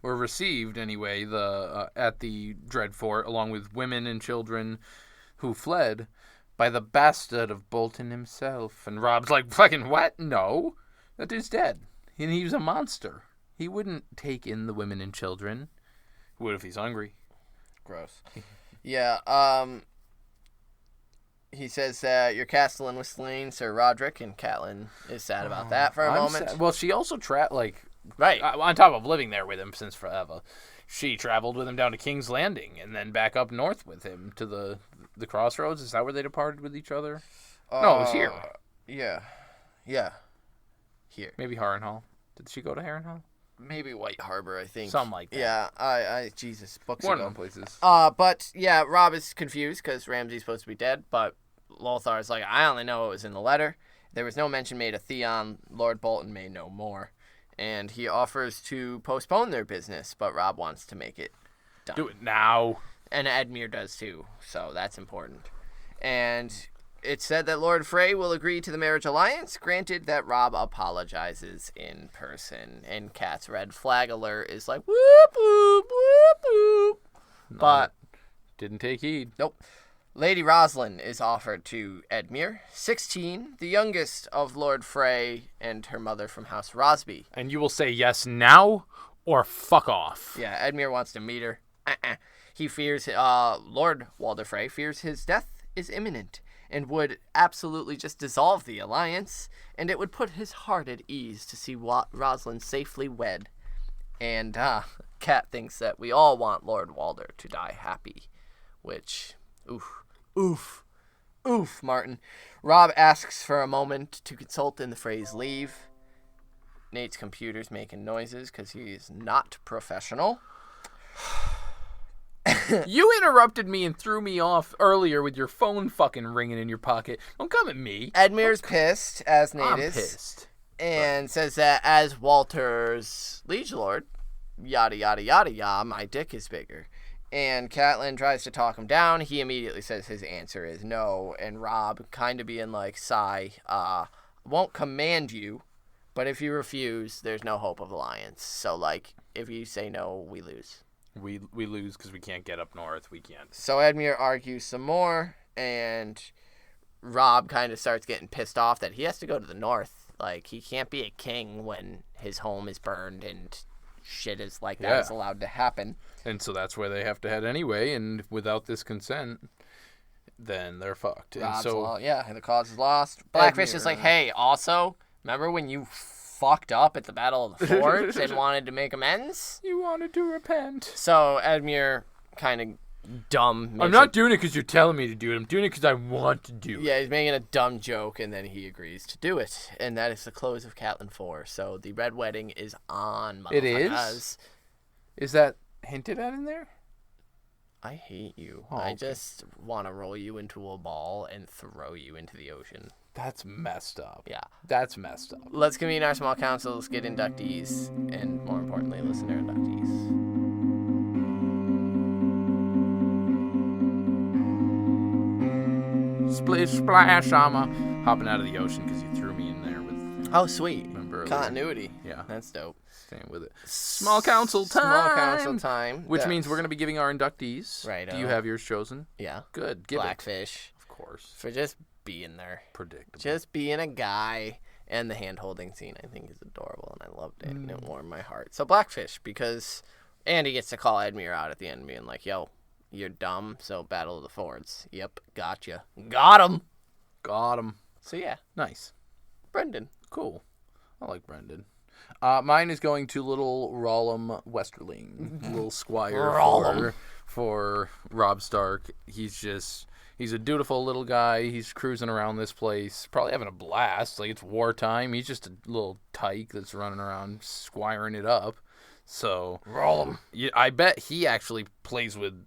Speaker 1: were received anyway at the Dreadfort, along with women and children who fled, by the bastard of Bolton himself. And Robb's like, fucking what? No, that dude's dead. And he was a monster. He wouldn't take in the women and children. Would if he's hungry.
Speaker 2: Gross. Yeah, he says that your Castellan was slain, Sir Roderick, and Catelyn is sad about that for a moment.
Speaker 1: Sad. Well, she also
Speaker 2: right
Speaker 1: on top of living there with him since forever, she traveled with him down to King's Landing and then back up north with him to the crossroads. Is that where they departed with each other? No, it was here.
Speaker 2: Yeah, here.
Speaker 1: Maybe Harrenhal. Did she go to Harrenhal?
Speaker 2: Maybe White Harbor, I think.
Speaker 1: Something like that.
Speaker 2: Yeah, Jesus, books
Speaker 1: One
Speaker 2: ago.
Speaker 1: of them places.
Speaker 2: But yeah, Robb is confused because Ramsay's supposed to be dead, but Lothar's like, I only know it was in the letter. There was no mention made of Theon. Lord Bolton may know more. And he offers to postpone their business, but Robb wants to make it done.
Speaker 1: Do it now.
Speaker 2: And Edmure does too, so that's important. And it's said that Lord Frey will agree to the marriage alliance, granted that Robb apologizes in person. And Kat's red flag alert is like, whoop, whoop, whoop, whoop.
Speaker 1: No,
Speaker 2: but
Speaker 1: didn't take heed.
Speaker 2: Nope. Lady Rosalind is offered to Edmure, 16, the youngest of Lord Frey and her mother from House Rosby.
Speaker 1: And you will say yes now or fuck off.
Speaker 2: Yeah, Edmure wants to meet her. He fears, Lord Walder Frey fears his death is imminent and would absolutely just dissolve the alliance, and it would put his heart at ease to see Rosalind safely wed. And Kat thinks that we all want Lord Walder to die happy, which, oof, Martin. Robb asks for a moment to consult in the phrase leave. Nate's computer's making noises because he is not professional.
Speaker 1: You interrupted me and threw me off earlier with your phone fucking ringing in your pocket. Don't come at me.
Speaker 2: Edmure's pissed, as Nate
Speaker 1: I'm
Speaker 2: is.
Speaker 1: pissed.
Speaker 2: And says that as Walter's liege lord, yada, yada, yada, yada, my dick is bigger. And Catelyn tries to talk him down. He immediately says his answer is no. And Robb, kind of being like, sigh, won't command you, but if you refuse, there's no hope of alliance. So, like, if you say no, we lose.
Speaker 1: We lose because we can't get up north. We can't.
Speaker 2: So Edmure argues some more, and Robb kind of starts getting pissed off that he has to go to the north. Like, he can't be a king when his home is burned and shit is like that is allowed to happen.
Speaker 1: And so that's where they have to head anyway, and without this consent, then they're fucked. And so
Speaker 2: the cause is lost. Blackfish is like, hey, also, remember when you fucked up at the Battle of the Fords and wanted to make amends?
Speaker 1: You wanted to repent.
Speaker 2: So Edmure kind of dumb.
Speaker 1: I'm not doing it because you're telling me to do it. I'm doing it because I want to do it.
Speaker 2: Yeah, he's making a dumb joke, and then he agrees to do it. And that is the close of Catelyn 4. So the Red Wedding is on, motherfuckers.
Speaker 1: It is? Is that hinted at in there?
Speaker 2: I hate you.
Speaker 1: Oh,
Speaker 2: I
Speaker 1: okay.
Speaker 2: just want to roll you into a ball and throw you into the ocean.
Speaker 1: That's messed up.
Speaker 2: Yeah.
Speaker 1: That's messed up.
Speaker 2: Let's convene our small councils, get inductees, and more importantly, listener inductees.
Speaker 1: Splish, splash, I'm hopping out of the ocean because you threw me in there with...
Speaker 2: Oh, sweet.
Speaker 1: Remember earlier?
Speaker 2: Continuity.
Speaker 1: Yeah.
Speaker 2: That's dope.
Speaker 1: Staying with it. Small council time!
Speaker 2: Small council time.
Speaker 1: Which means we're going to be giving our inductees.
Speaker 2: Right.
Speaker 1: Do you have yours chosen?
Speaker 2: Yeah.
Speaker 1: Good. Give
Speaker 2: Blackfish.
Speaker 1: it. Of course.
Speaker 2: For just being there.
Speaker 1: Predictable.
Speaker 2: Just being a guy. And the hand-holding scene, I think, is adorable, and I loved it, and it warmed my heart. So Blackfish, because Andy gets to call Edmure out at the end, being like, yo, you're dumb, so Battle of the Fords. Yep, gotcha. Got him!
Speaker 1: Got him.
Speaker 2: So yeah,
Speaker 1: Nice.
Speaker 2: Brendan.
Speaker 1: Cool. I like Brendan. Mine is going to little Rollum Westerling, little squire
Speaker 2: Rollum.
Speaker 1: for Robb Stark. He's a dutiful little guy. He's cruising around this place, probably having a blast. Like, it's wartime. He's just a little tyke that's running around squiring it up. So,
Speaker 2: Rollum.
Speaker 1: yeah, I bet he actually plays with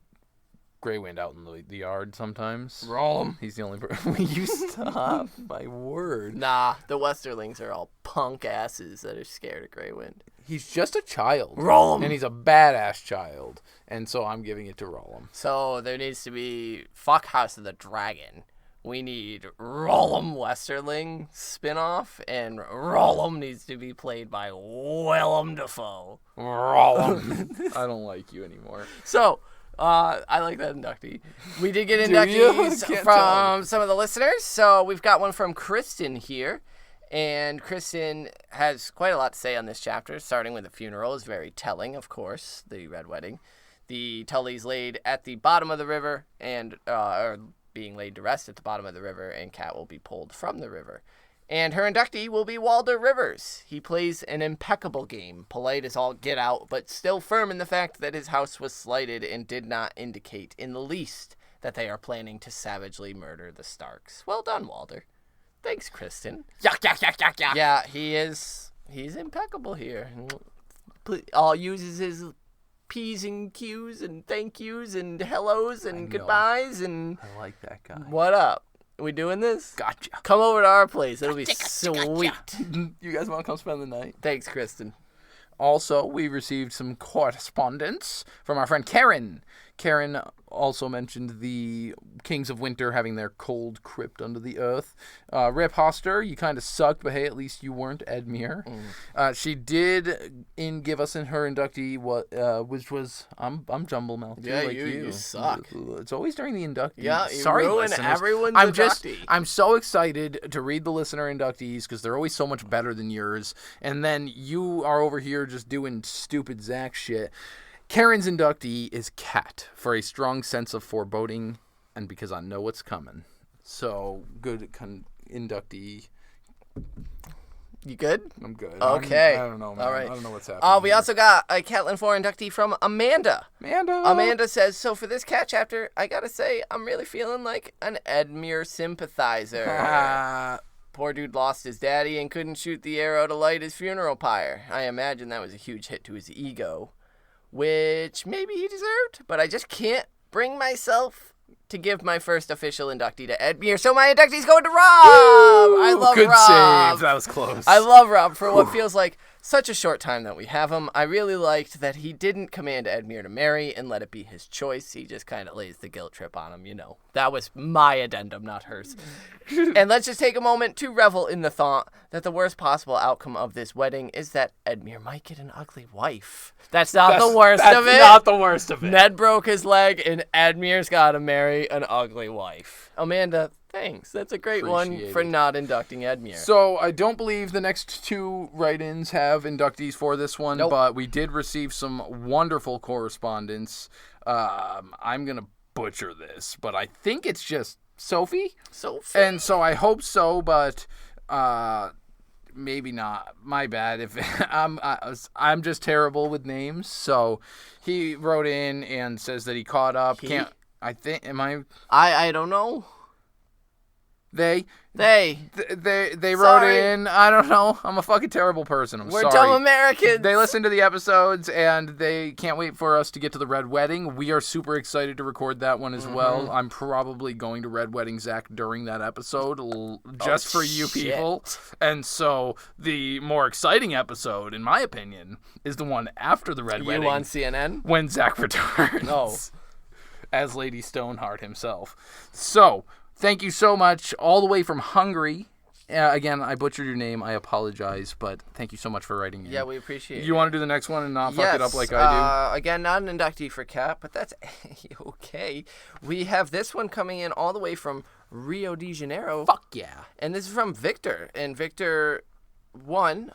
Speaker 1: Greywind out in the yard sometimes.
Speaker 2: Rollum.
Speaker 1: He's the only person. Will you stop? My word.
Speaker 2: Nah, the Westerlings are all punk asses that are scared of Greywind.
Speaker 1: He's just a child.
Speaker 2: Rollum.
Speaker 1: And he's a badass child. And so I'm giving it to Rollum.
Speaker 2: So there needs to be fuck House of the Dragon, we need Rollum Westerling spinoff, and Rollum needs to be played by Willem Dafoe.
Speaker 1: Rollum. I don't like you anymore.
Speaker 2: So, I like that inductee. We did get inductees from some of the listeners. So we've got one from Kristen here. And Kristen has quite a lot to say on this chapter, starting with the funeral is very telling, of course, the Red Wedding. The Tully's laid at the bottom of the river and are being laid to rest at the bottom of the river, and Cat will be pulled from the river. And her inductee will be Walder Rivers. He plays an impeccable game, polite as all get out, but still firm in the fact that his house was slighted and did not indicate in the least that they are planning to savagely murder the Starks. Well done, Walder. Thanks, Kristen.
Speaker 1: Yuck, yuck, yuck, yuck, yuck.
Speaker 2: Yeah, he's impeccable here. All uses his P's and Q's and thank yous and hellos and goodbyes and...
Speaker 1: I like that guy.
Speaker 2: What up? We doing this?
Speaker 1: Gotcha.
Speaker 2: Come over to our place. It'll be sweet.
Speaker 1: You guys want to come spend the night?
Speaker 2: Thanks, Kristen.
Speaker 1: Also, we received some correspondence from our friend Karen. Karen also mentioned the Kings of Winter having their cold crypt under the earth. Rip Hoster, you kind of sucked, but hey, at least you weren't Edmure. She did give us in her inductee, which was I'm Jumble Mouth.
Speaker 2: Yeah,
Speaker 1: like
Speaker 2: you suck.
Speaker 1: It's always during the inductee.
Speaker 2: Yeah, you
Speaker 1: sorry,
Speaker 2: ruin
Speaker 1: listeners.
Speaker 2: everyone's inductee.
Speaker 1: I'm so excited to read the listener inductees because they're always so much better than yours. And then you are over here just doing stupid Zach shit. Karen's inductee is Cat for a strong sense of foreboding and because I know what's coming. So, good inductee.
Speaker 2: You good?
Speaker 1: I'm good.
Speaker 2: Okay.
Speaker 1: I don't know, man.
Speaker 2: All right.
Speaker 1: I don't know what's happening.
Speaker 2: We also got a Catelyn 4 inductee from Amanda. Amanda says, so for this Cat chapter, I gotta say, I'm really feeling like an Edmure sympathizer. Poor dude lost his daddy and couldn't shoot the arrow to light his funeral pyre. I imagine that was a huge hit to his ego, which maybe he deserved, but I just can't bring myself to give my first official inductee to Edmure, so my inductee's going to Robb! I love
Speaker 1: good
Speaker 2: Robb.
Speaker 1: save. That was close.
Speaker 2: I love Robb for what feels like such a short time that we have him. I really liked that he didn't command Edmure to marry and let it be his choice. He just kind of lays the guilt trip on him, you know. That was my addendum, not hers. And let's just take a moment to revel in the thought that the worst possible outcome of this wedding is that Edmure might get an ugly wife. That's not the worst of it.
Speaker 1: That's not the worst of it.
Speaker 2: Ned broke his leg and Edmure's got to marry an ugly wife. Amanda, thanks. That's a great one for not inducting Edmure.
Speaker 1: So I don't believe the next two write-ins have inductees for this one, but we did receive some wonderful correspondence. I'm going to butcher this, but I think it's just Sophie. And so I hope so, but maybe not. My bad. If I'm just terrible with names. So he wrote in and says that he caught up. I don't know. They wrote in. I don't know. I'm a fucking terrible person.
Speaker 2: We're
Speaker 1: sorry.
Speaker 2: dumb Americans.
Speaker 1: They listen to the episodes and they can't wait for us to get to the Red Wedding. We are super excited to record that one as well. I'm probably going to Red Wedding Zach during that episode just for you people. And so the more exciting episode, in my opinion, is the one after the Red Wedding.
Speaker 2: You on CNN?
Speaker 1: When Zach returns.
Speaker 2: Oh.
Speaker 1: As Lady Stoneheart himself. So, thank you so much, all the way from Hungary. Again, I butchered your name. I apologize, but thank you so much for writing in.
Speaker 2: Yeah, we appreciate it.
Speaker 1: You want to do the next one and not fuck it up like I do?
Speaker 2: Again, not an inductee for Cat, but that's okay. We have this one coming in all the way from Rio de Janeiro.
Speaker 1: Fuck yeah.
Speaker 2: And this is from Victor. And Victor... One,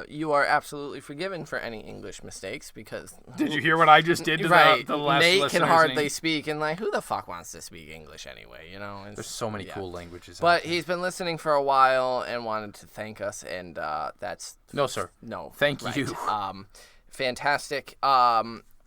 Speaker 2: you are absolutely forgiven for any English mistakes because...
Speaker 1: Did you hear what I just did to the last
Speaker 2: Nate can hardly
Speaker 1: name?
Speaker 2: Speak, and who the fuck wants to speak English anyway, you know?
Speaker 1: There's so many cool languages out
Speaker 2: But
Speaker 1: there.
Speaker 2: he's been listening for a while and wanted to thank us, and that's...
Speaker 1: No, sir.
Speaker 2: No.
Speaker 1: Thank you.
Speaker 2: Fantastic.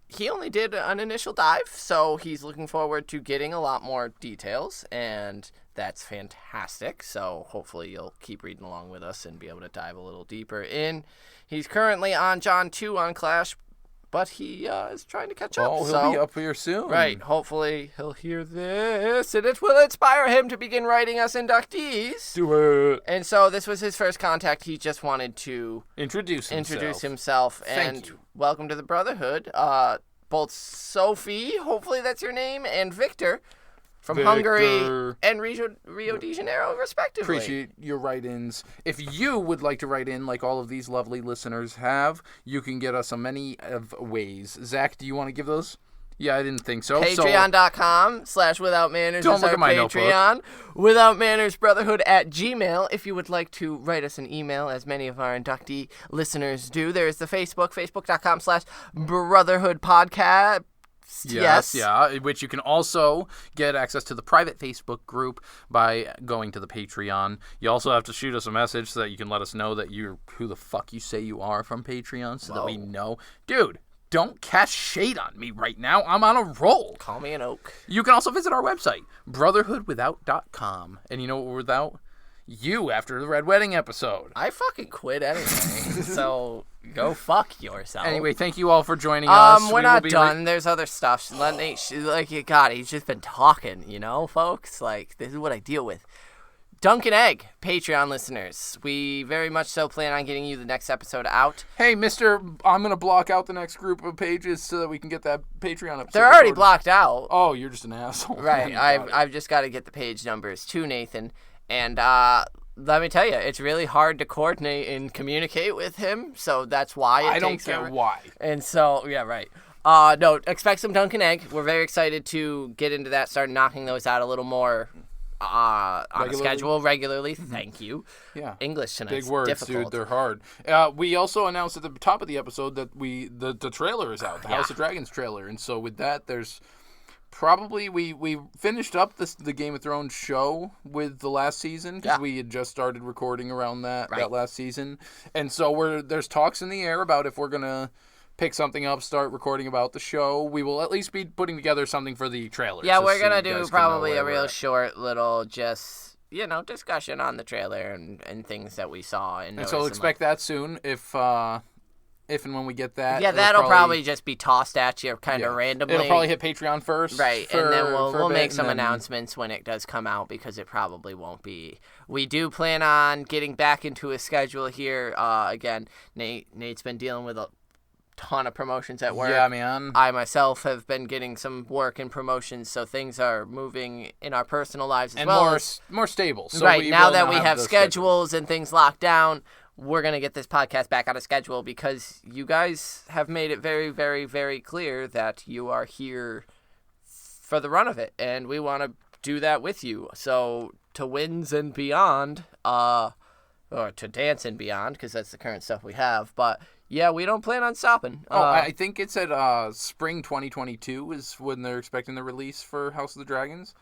Speaker 2: He only did an initial dive, so he's looking forward to getting a lot more details, and... That's fantastic. So hopefully you'll keep reading along with us and be able to dive a little deeper in. He's currently on John 2 on Clash, but he is trying to catch up.
Speaker 1: Oh, he'll be up here soon.
Speaker 2: Right. Hopefully he'll hear this, and it will inspire him to begin writing us inductees.
Speaker 1: Do it.
Speaker 2: And so this was his first contact. He just wanted to
Speaker 1: introduce
Speaker 2: himself.
Speaker 1: Thank you.
Speaker 2: Welcome to the Brotherhood. Both Sophie, hopefully that's your name, and Victor from
Speaker 1: Victor.
Speaker 2: Hungary and Rio de Janeiro, respectively.
Speaker 1: Appreciate your write-ins. If you would like to write in like all of these lovely listeners have, you can get us on many of ways. Zach, do you want to give those? Yeah, I didn't think so.
Speaker 2: Patreon.com/Without Manners
Speaker 1: Don't
Speaker 2: is
Speaker 1: look
Speaker 2: our
Speaker 1: at my
Speaker 2: Patreon. Without Manners Brotherhood at Gmail. If you would like to write us an email, as many of our inductee listeners do, there is the Facebook, facebook.com/Brotherhood Podcast. Yes.
Speaker 1: Yeah, which you can also get access to the private Facebook group by going to the Patreon. You also have to shoot us a message so that you can let us know that you're who the fuck you say you are from Patreon so that we know. Dude, don't cast shade on me right now. I'm on a roll.
Speaker 2: Call me an oak.
Speaker 1: You can also visit our website, brotherhoodwithout.com. And you know what we're without? You after the Red Wedding episode.
Speaker 2: I fucking quit anyway, so go fuck yourself.
Speaker 1: Anyway, thank you all for joining us.
Speaker 2: We're not done. There's other stuff. Let Nate, God, he's just been talking, you know, folks? Like, this is what I deal with. Dunk and Egg, Patreon listeners. We very much so plan on getting you the next episode out.
Speaker 1: Hey, mister, I'm going to block out the next group of pages so that we can get that Patreon episode.
Speaker 2: They're already blocked out.
Speaker 1: Oh, you're just an asshole.
Speaker 2: Right. I've just got to get the page numbers to Nathan. And let me tell you, it's really hard to coordinate and communicate with him. So that's why it takes
Speaker 1: I don't get why.
Speaker 2: And so, yeah, right. No, expect some Dunk and Egg. We're very excited to get into that, start knocking those out a little more on a schedule regularly. Thank you.
Speaker 1: Yeah.
Speaker 2: English tonight's
Speaker 1: big words,
Speaker 2: difficult.
Speaker 1: dude. They're hard. We also announced at the top of the episode that the trailer is out, the House of Dragons trailer. And so with that, there's probably we finished up the Game of Thrones show with the last season because we had just started recording around that last season. And so there's talks in the air about if we're going to pick something up, start recording about the show. We will at least be putting together something for the trailer.
Speaker 2: Yeah, we're going to do probably a real short little just, discussion on the trailer and things that we saw. And
Speaker 1: so expect that soon if and when we get that.
Speaker 2: Yeah, that'll probably just be tossed at you kind of randomly.
Speaker 1: It'll probably hit Patreon first.
Speaker 2: Right, and then we'll make some announcements when it does come out because it probably won't be. We do plan on getting back into a schedule here. Again, Nate's been dealing with a ton of promotions at work.
Speaker 1: Yeah, man.
Speaker 2: I myself have been getting some work and promotions, so things are moving in our personal lives as well.
Speaker 1: And more stable. So
Speaker 2: right, now that we have schedules and things locked down, we're going to get this podcast back on a schedule because you guys have made it very, very, very clear that you are here for the run of it, and we want to do that with you. So to wins and beyond, or to dance and beyond, because that's the current stuff we have, but yeah, we don't plan on stopping.
Speaker 1: I think it's at spring 2022 is when they're expecting the release for House of Dragons.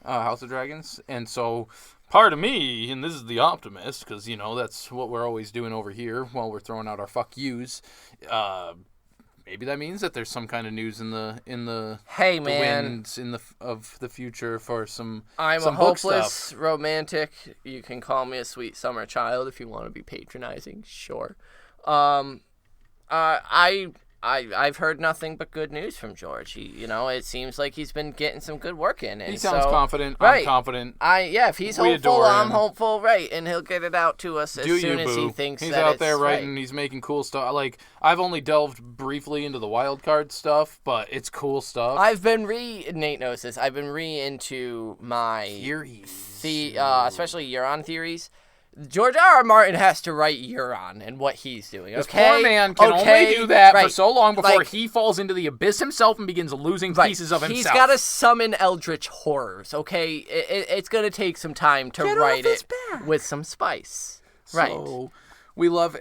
Speaker 1: And so part of me, and this is the optimist, because, that's what we're always doing over here while we're throwing out our fuck yous. Maybe that means that there's some kind of news in the
Speaker 2: hey,
Speaker 1: the
Speaker 2: man.
Speaker 1: winds of the future for some
Speaker 2: I'm
Speaker 1: some
Speaker 2: a
Speaker 1: book
Speaker 2: hopeless
Speaker 1: stuff.
Speaker 2: romantic. You can call me a sweet summer child if you want to be patronizing. Sure. I've heard nothing but good news from George. It seems like he's been getting some good work in. And
Speaker 1: He sounds confident.
Speaker 2: Right.
Speaker 1: I'm confident.
Speaker 2: If he's
Speaker 1: We
Speaker 2: hopeful,
Speaker 1: adore
Speaker 2: I'm
Speaker 1: him.
Speaker 2: hopeful, right? And he'll get it out to us as soon as he thinks
Speaker 1: he's
Speaker 2: that
Speaker 1: out
Speaker 2: it's
Speaker 1: there writing.
Speaker 2: right.
Speaker 1: He's making cool stuff. Like, I've only delved briefly into the wild card stuff, but it's cool stuff.
Speaker 2: I've been Nate knows this. I've been into my
Speaker 1: theories,
Speaker 2: especially Euron theories. George R.R. Martin has to write Euron and what he's doing.
Speaker 1: This
Speaker 2: Okay?
Speaker 1: poor man can only do that for
Speaker 2: right.
Speaker 1: so long before
Speaker 2: Like,
Speaker 1: he falls into the abyss himself and begins losing pieces of himself.
Speaker 2: He's got to summon eldritch horrors, okay? It's going to take some time to write it with some spice. Right.
Speaker 1: So, we love,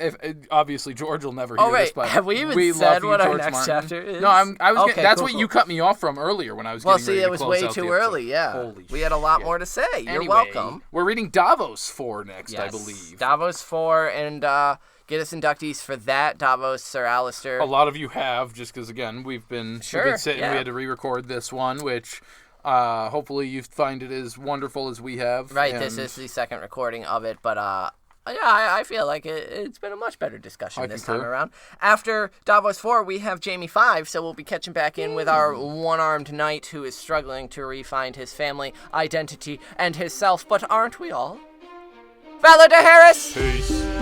Speaker 1: obviously George will never hear this, but
Speaker 2: have we even
Speaker 1: we
Speaker 2: said
Speaker 1: love you,
Speaker 2: what our
Speaker 1: George
Speaker 2: next
Speaker 1: Martin.
Speaker 2: chapter is?
Speaker 1: No, I was.
Speaker 2: Okay,
Speaker 1: that's
Speaker 2: cool.
Speaker 1: what you cut me off from earlier when I was.
Speaker 2: Well,
Speaker 1: getting ready
Speaker 2: it
Speaker 1: to
Speaker 2: was
Speaker 1: close
Speaker 2: way
Speaker 1: out
Speaker 2: too
Speaker 1: the
Speaker 2: early,
Speaker 1: episode.
Speaker 2: yeah.
Speaker 1: Holy
Speaker 2: we had a lot
Speaker 1: shit.
Speaker 2: more to say. You're
Speaker 1: Anyway,
Speaker 2: welcome.
Speaker 1: We're reading Davos 4 next, I believe.
Speaker 2: Davos 4, and get us inductees for that. Davos, Sir Alistair.
Speaker 1: A lot of you have, just because, again, we've been sitting.
Speaker 2: Yeah.
Speaker 1: We had to re-record this one, which hopefully you find it as wonderful as we have.
Speaker 2: Right,
Speaker 1: and
Speaker 2: this is the second recording of it, but I feel like it's been a much better discussion this time around. After Davos 4, we have Jaime 5, so we'll be catching back in with our one-armed knight who is struggling to re-find his family, identity, and his self, but aren't we all? Valor to Harris!
Speaker 1: Peace.